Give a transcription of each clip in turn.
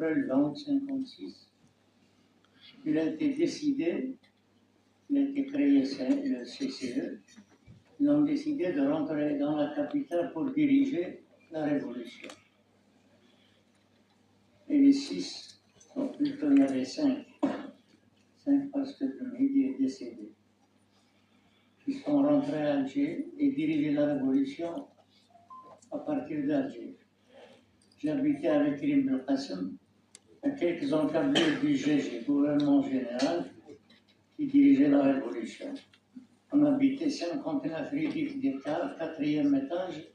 après le 20 août 1956, il a été décidé, il a été créé le CCE, ils ont décidé de rentrer dans la capitale pour diriger la révolution. Et les 6, plutôt il y avait 5 parce que le midi est décédé. Ils sont rentrés à Alger et dirigé la révolution à partir d'Alger. J'habitais avec Ibn al-Qasim, à quelques encablures du GG, gouvernement général, qui dirigeait la révolution. On habitait 59 rue d'état, 4e étage.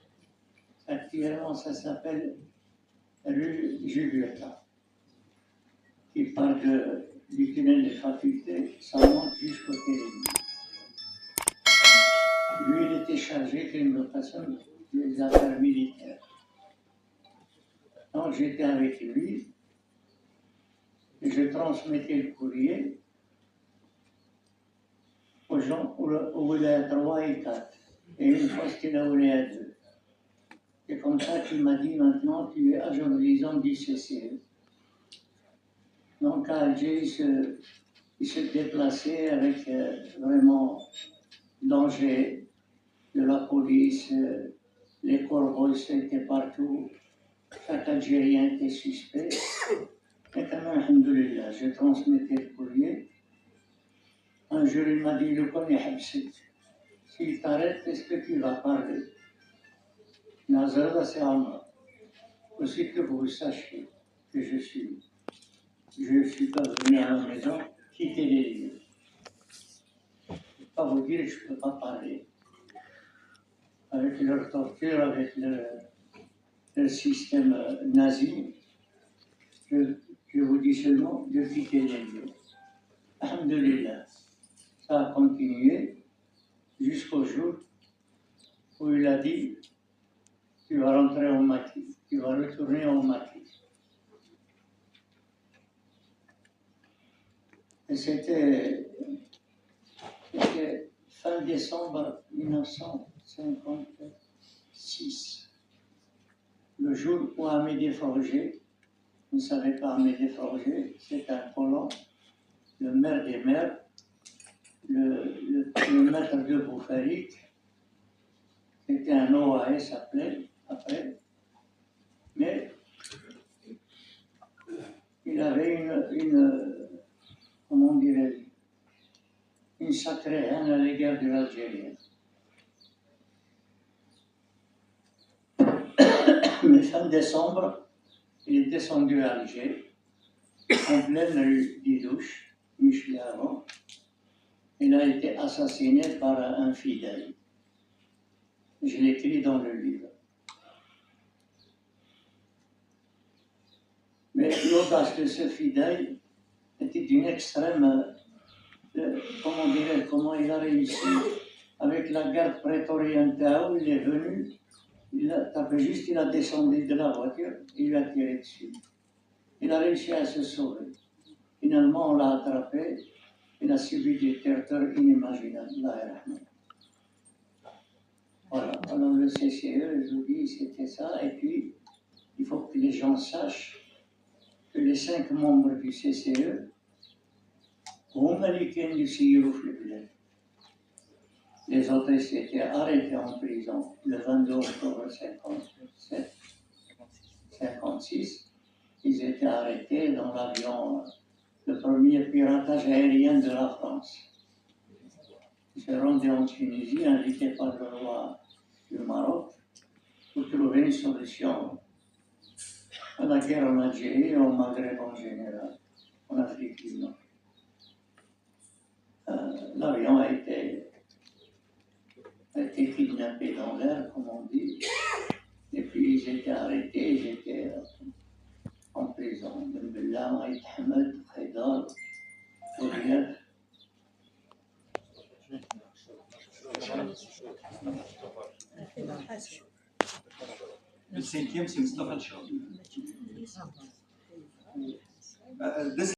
Actuellement, ça s'appelle rue Julieta, qui part du tunnel des facultés, ça monte jusqu'au téléphone. Lui, il était chargé, Ibn al-Qasim, des affaires militaires. Donc, j'étais avec lui et je transmettais le courrier aux gens au Wilaya 3 et 4. Et une fois, c'était la Wilaya 2. C'est comme ça qu'il m'a dit, maintenant, tu es agent de liaison du CCE. Donc, à Alger, il se déplaçait avec vraiment danger de la police. Les corbeaux étaient partout. Chaque Algérien était suspect. Et quand même, alhamdoulilah, je transmettais le courrier. Un jour, il m'a dit, le connaît Habsit. S'il t'arrête, est-ce que tu vas parler? Nazarda, c'est Amra. Aussi que vous sachiez que je suis pas venu à la maison, quitter les lieux. Je ne peux pas vous dire que je ne peux pas parler. Avec leur torture, avec le système nazi, je vous dis seulement de quitter les lieux. Alhamdulillah, ça a continué jusqu'au jour où il a dit tu vas rentrer au maquis, tu vas retourner au maquis. Et c'était fin décembre 1956, le jour où Amédée Forger, vous ne savez pas Amédée Forger, c'est un colon, le maire des maires, le maître de Boufarik, c'était un OAS après, mais il avait comment dirais-je, une sacrée haine à l'égard de l'Algérien. Mais fin décembre, il est descendu à Alger, en pleine rue d'Idouche, Michel avant. Il a été assassiné par un fidèle. Je l'écris dans le livre. Mais l'audace de ce fidèle était d'une extrême... comment il a réussi avec la garde prétorienne où il est venu, il a descendu de la voiture, il lui a tiré dessus. Il a réussi à se sauver. Finalement, on l'a attrapé, il a subi des tortures inimaginables. Voilà, alors le CCE, je vous dis, c'était ça, et puis il faut que les gens sachent que les 5 membres du CCE les autres étaient arrêtés en prison le 22 octobre 1956. Ils étaient arrêtés dans l'avion, le premier piratage aérien de la France. Ils se rendaient en Tunisie, invités par le roi du Maroc, pour trouver une solution à la guerre en Algérie et au Maghreb en général, en Afrique du Nord. L'avion a été kidnappé dans l'air, comme on dit, et puis ils étaient arrêtés, ils étaient en prison. Bembella, Maït Ahmed, Khaydar, Fouriat. Le 5e, c'est Mustafa Tchao.